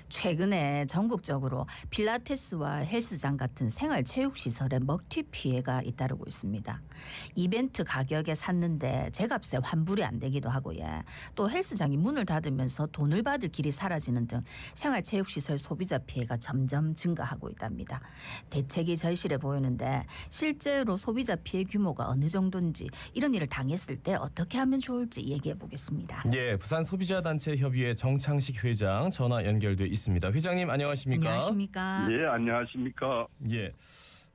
최근에 전국적으로 필라테스와 헬스장 같은 생활체육시설에 먹튀 피해가 잇따르고 있습니다. 이벤트 가격에 샀는데 제값에 환불이 안 되기도 하고요. 또 헬스장이 문을 닫으면서 돈을 받을 길이 사라지는 등 생활체육시설 소비자 피해가 점점 증가하고 있답니다. 대책이 절실해 보이는데 실제로 소비자 피해 규모가 어느 정도인지 이런 일을 당했을 때 어떻게 하면 좋을지 얘기해 보겠습니다. 예, 부산소비자단체협의회 정창식 회장 전화 연결돼 있습니다. 회장님 안녕하십니까? 안녕하십니까? 예, 안녕하십니까? 예.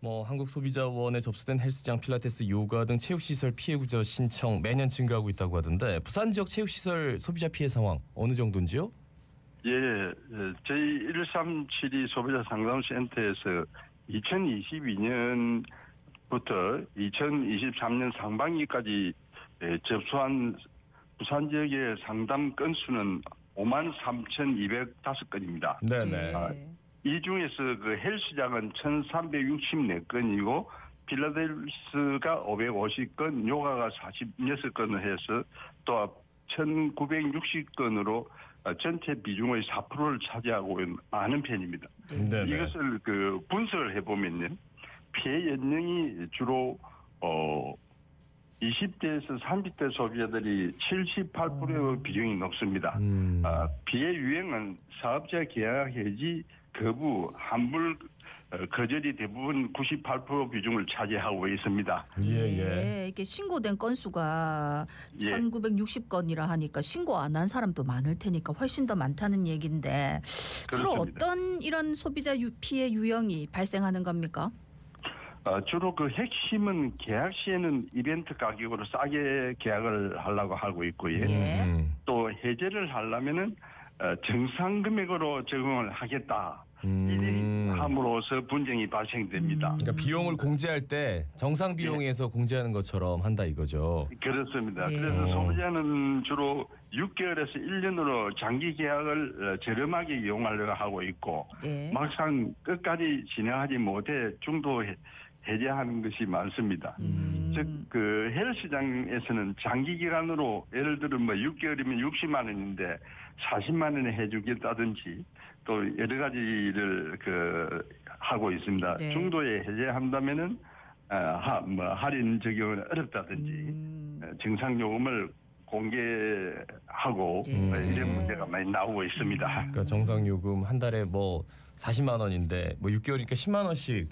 한국소비자원에 접수된 헬스장, 필라테스, 요가 등 체육시설 피해 구제 신청 매년 증가하고 있다고 하던데 부산 지역 체육시설 소비자 피해 상황 어느 정도인지요? 예, 저희 1372 소비자 상담센터에서 2022년부터 2023년 상반기까지 접수한 부산 지역의 상담 건수는 53,205건입니다. 네네. 이 중에서 그 헬스장은 1,364건이고 필라테스가 550건, 요가가 46건을 해서 또 1,960건으로 전체 비중의 4%를 차지하고 있는 많은 편입니다. 네네. 이것을 그 분석을 해보면요, 피해 연령이 주로 20대에서 30대 소비자들이 78%의 비중이 높습니다. 피해 유형은 사업자 계약 해지, 거부, 환불, 거절이 대부분 98% 비중을 차지하고 있습니다. 예. 이게 신고된 건수가 1960건이라 하니까 신고 안 한 사람도 많을 테니까 훨씬 더 많다는 얘기인데 주로 그렇습니다. 어떤 이런 소비자 피해 유형이 발생하는 겁니까? 주로 그 핵심은 계약 시에는 이벤트 가격으로 싸게 계약을 하려고 하고 있고요. 또 해제를 하려면은 정상 금액으로 적용을 하겠다. 이리 함으로써 분쟁이 발생됩니다. 그러니까 비용을 공제할 때 정상 비용에서 공제하는 것처럼 한다 이거죠. 그렇습니다. 예. 그래서 소비자는 주로 6개월에서 1년으로 장기 계약을 저렴하게 이용하려고 하고 있고 막상 끝까지 진행하지 못해 중도 해제하는 것이 많습니다. 즉, 그 헬스장에서는 장기 기간으로 예를 들어 6개월이면 60만 원인데 40만 원에 해주겠다든지 또 여러 가지를 하고 있습니다. 중도에 해제한다면은 할인 적용은 어렵다든지 정상 요금을 공개하고 이런 문제가 많이 나오고 있습니다. 그러니까 정상 요금 한 달에 40만 원인데 6개월이니까 10만 원씩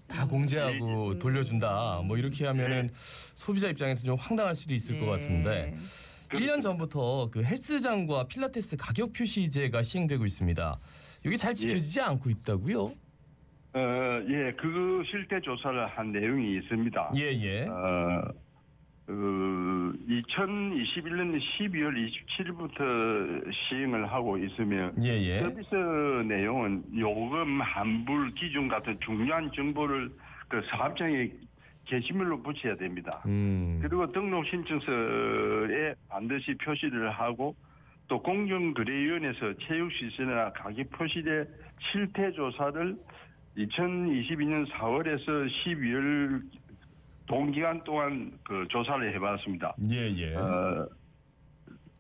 다 공제하고 돌려준다. 이렇게 하면은 소비자 입장에서 좀 황당할 수도 있을 것 같은데 1년 전부터 그 헬스장과 필라테스 가격 표시제가 시행되고 있습니다. 이게 잘 지켜지지 않고 있다고요? 그 실태 조사를 한 내용이 있습니다. 2021년 12월 27일부터 시행을 하고 있으며 서비스 내용은 요금, 환불 기준 같은 중요한 정보를 그 사업장에 게시물로 붙여야 됩니다. 그리고 등록 신청서에 반드시 표시를 하고 또 공정거래위원회에서 체육시설이나 가격 표시대 실태 조사를 2022년 4월에서 12월 동기간 동안 그 조사를 해봤습니다.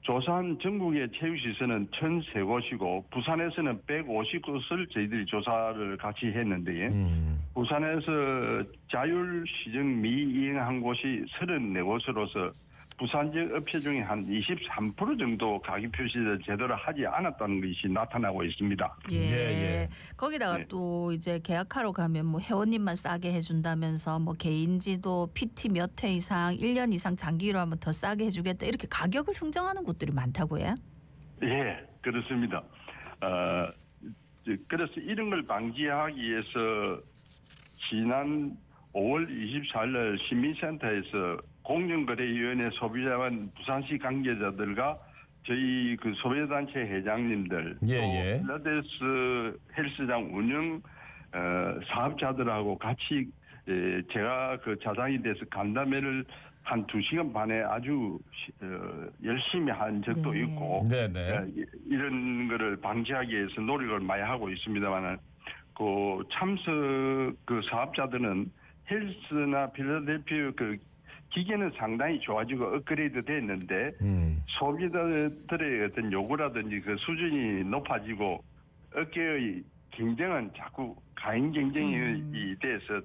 조사한 전국의 체육시설은 1,003곳이고 부산에서는 150곳을 저희들이 조사를 같이 했는데 부산에서 자율시정 미이행한 곳이 34곳으로서 부산 지역 업체 중에 한 23% 정도 가격 표시를 제대로 하지 않았다는 것이 나타나고 있습니다. 거기다가 또 이제 계약하러 가면 회원님만 싸게 해준다면서 개인지도 PT 몇 회 이상 1년 이상 장기로 하면 더 싸게 해주겠다 이렇게 가격을 흥정하는 곳들이 많다고요? 예, 그렇습니다. 그래서 이런 걸 방지하기 위해서 지난 5월 24일 날 시민센터에서 공정거래위원회 소비자원 부산시 관계자들과 저희 그 소비자단체 회장님들 또 필라테스 헬스장 운영 사업자들하고 같이 제가 그 자장이 돼서 간담회를 한 2시간 반에 아주 열심히 한 적도 있고 이런 거를 방지하기 위해서 노력을 많이 하고 있습니다만 그 참석 그 사업자들은 헬스나 필라델피아 그 기계는 상당히 좋아지고 업그레이드 됐는데 소비자들의 어떤 요구라든지 그 수준이 높아지고 업계의 경쟁은 자꾸 가인 경쟁이 돼서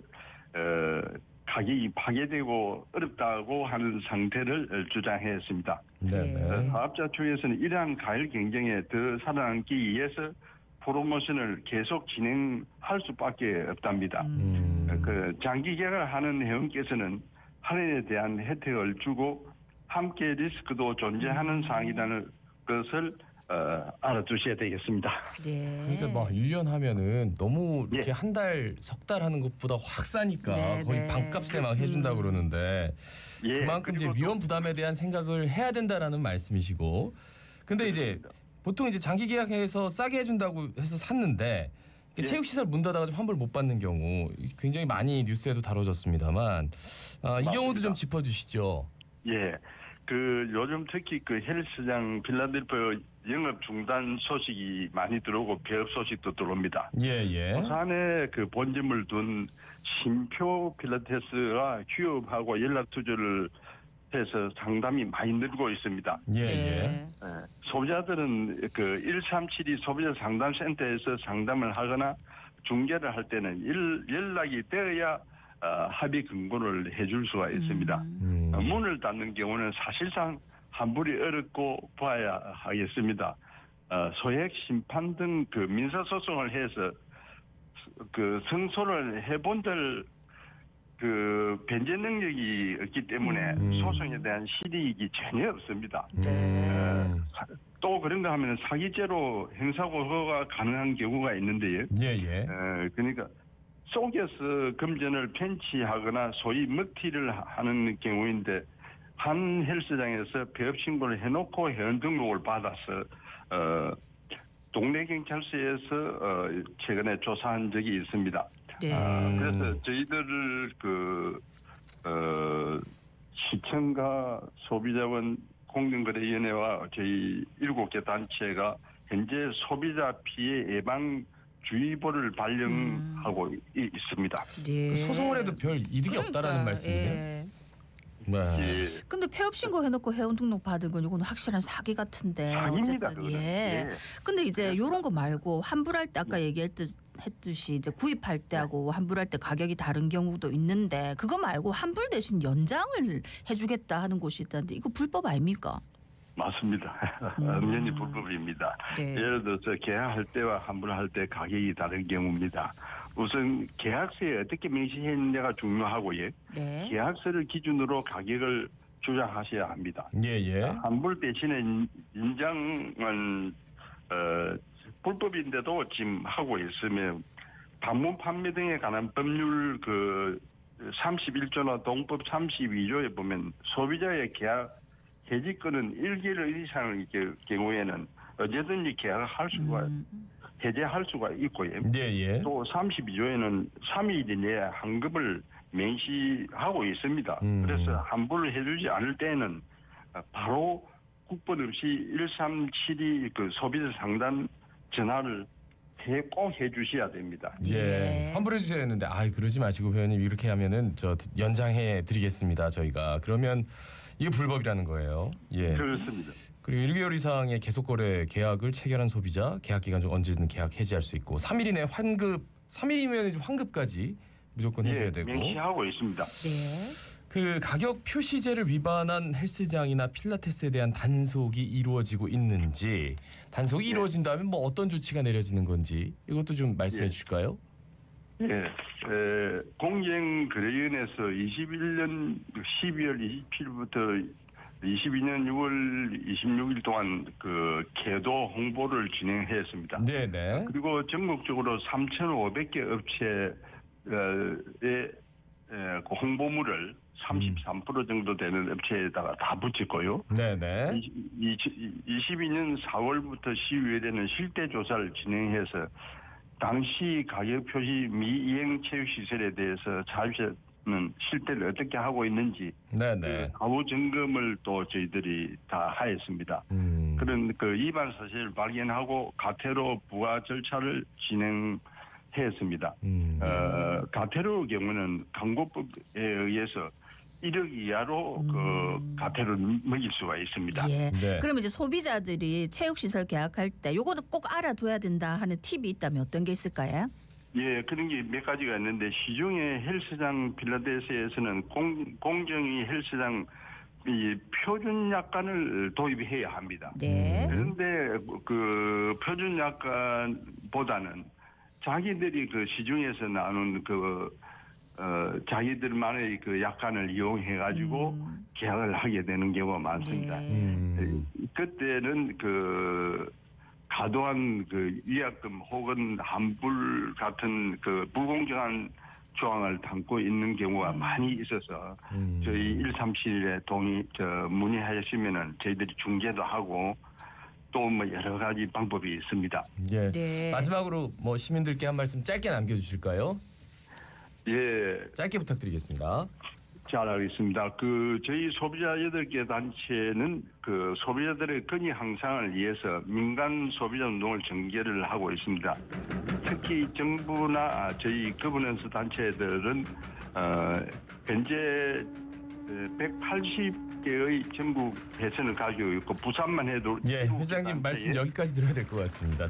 가격이 파괴되고 어렵다고 하는 상태를 주장했습니다. 네. 사업자 측에서는 이러한 가일 경쟁에 더 살아남기 위해서 프로모션을 계속 진행할 수밖에 없답니다. 그 장기 계약을 하는 회원께서는 할인에 대한 혜택을 주고 함께 리스크도 존재하는 사항이라는 것을 알아두셔야 되겠습니다. 네. 그러니까 막 1년 하면은 너무 이렇게 한 달, 석 달 하는 것보다 확 싸니까 네, 거의 네. 반값에 막 해준다 그러는데 예, 그만큼 이제 그리고 위험 부담에 대한 생각을 해야 된다라는 말씀이시고, 근데 이제 보통 이제 장기 계약해서 싸게 해준다고 해서 샀는데 체육시설 문 닫아가지고 환불 못 받는 경우 굉장히 많이 뉴스에도 다뤄졌습니다만 이 경우도 좀 짚어주시죠. 예, 그 요즘 특히 그 헬스장 필라델피아 영업 중단 소식이 많이 들어오고 폐업 소식도 들어옵니다. 예. 부산에 그 본점을 둔 신표 필라테스가 휴업하고 연락 투절을 해서 상담이 많이 늘고 있습니다. 예. 소비자들은 그 1372 소비자 상담센터에서 상담을 하거나 중개를 할 때는 연락이 되어야 합의 근거를 해줄 수가 있습니다. 문을 닫는 경우는 사실상 환불이 어렵고 봐야 하겠습니다. 소액 심판 등 그 민사소송을 해서 그 승소를 해본들 그 변제 능력이 없기 때문에 소송에 대한 실익이 전혀 없습니다. 또 그런가 하면 사기죄로 형사고소가 가능한 경우가 있는데요. 예. 그러니까 속여서 금전을 편취하거나 소위 먹튀를 하는 경우인데 한 헬스장에서 폐업 신고를 해놓고 회원 등록을 받아서 동네 경찰서에서 최근에 조사한 적이 있습니다. 그래서 저희들을 시청과 소비자원 공정거래위원회와 저희 7개 단체가 현재 소비자 피해 예방 주의보를 발령하고 있습니다. 네. 소송을 해도 별 이득이 없다라는 말씀이네요. 네. 근데 폐업 신고 해놓고 회원 등록 받은 건 이건 확실한 사기 같은데. 사기입니다. 어쨌든 근데 이제 이런 거 말고 환불할 때 아까 얘기했듯이 이제 구입할 때하고 환불할 때 가격이 다른 경우도 있는데 그거 말고 환불 대신 연장을 해주겠다 하는 곳이 있다는데 이거 불법 아닙니까? 맞습니다. 엄연히 불법입니다. 네. 예를 들어서 계약할 때와 환불할 때 가격이 다른 경우입니다. 우선 계약서에 어떻게 명시했느냐가 중요하고요. 네. 계약서를 기준으로 가격을 조정하셔야 합니다. 예. 환불 대신에 인장은 불법인데도 지금 하고 있으면 방문 판매 등에 관한 법률 그 31조나 동법 32조에 보면 소비자의 계약 해지권은 1개월 이상의 경우에는 언제든지 계약을 할 수가 해제할 수가 있고요. 예. 또 32조에는 3일 내에 환급을 명시하고 있습니다. 그래서 환불을 해주지 않을 때는 바로 국번 없이 1372 그 소비자 상담 전화를 꼭 해주셔야 됩니다. 예. 환불해 주셔야 했는데 그러지 마시고 회원님 이렇게 하면은 저 연장해 드리겠습니다. 저희가 그러면 이게 불법이라는 거예요. 예. 그렇습니다. 그리고 1개월 이상의 계속거래 계약을 체결한 소비자 계약 기간 중 언제든 계약 해지할 수 있고 3일 이내 환급 3일이면 환급까지 무조건 해줘야 되고 명시하고 있습니다. 네. 그 가격 표시제를 위반한 헬스장이나 필라테스에 대한 단속이 이루어지고 있는지 단속이 이루어진다면 뭐 어떤 조치가 내려지는 건지 이것도 좀 말씀해 주실까요? 공정거래위원회에서 21년 12월 27일부터 22년 6월 26일 동안 그 계도 홍보를 진행했습니다. 네네. 그리고 전국적으로 3,500개 업체의 그 홍보물을 33% 정도 되는 업체에다가 다 붙였고요. 네네. 22년 4월부터 12월에는 실태 조사를 진행해서 당시 가격 표시 미이행 체육시설에 대해서 자립시는 실태를 어떻게 하고 있는지 가후 점검을 또 저희들이 다 하였습니다. 그런 그 위반 사실을 발견하고 가태료 부과 절차를 진행했습니다. 가태료 경우는 광고법에 의해서 1억 이하로 그 과태료를 매길 수가 있습니다. 예. 네. 그러면 이제 소비자들이 체육시설 계약할 때 요거는 꼭 알아둬야 된다 하는 팁이 있다면 어떤 게 있을까요? 예, 그런 게 몇 가지가 있는데 시중의 헬스장 필라테스에서는 공정위 헬스장 이 표준 약관을 도입해야 합니다. 네. 그런데 그 표준 약관보다는 자기들이 그 시중에서 나오는 자기들만의 그 약관을 이용해 가지고 계약을 하게 되는 경우가 많습니다. 그때는 그 과도한 그 위약금 혹은 환불 같은 그 불공정한 조항을 담고 있는 경우가 많이 있어서 저희 137에 문의하시면은 저희들이 중재도 하고 또 뭐 여러 가지 방법이 있습니다. 예. 네. 마지막으로 뭐 시민들께 한 말씀 짧게 남겨주실까요? 예, 짧게 부탁드리겠습니다. 잘 알겠습니다. 그 저희 소비자 8개 단체는 그 소비자들의 권익 향상을 위해서 민간 소비자 운동을 전개를 하고 있습니다. 특히 정부나 저희 거버넌스 단체들은 현재 180개의 전국 회선을 가지고 있고 부산만 해도 예, 회장님 말씀 여기까지 들어야 될 것 같습니다.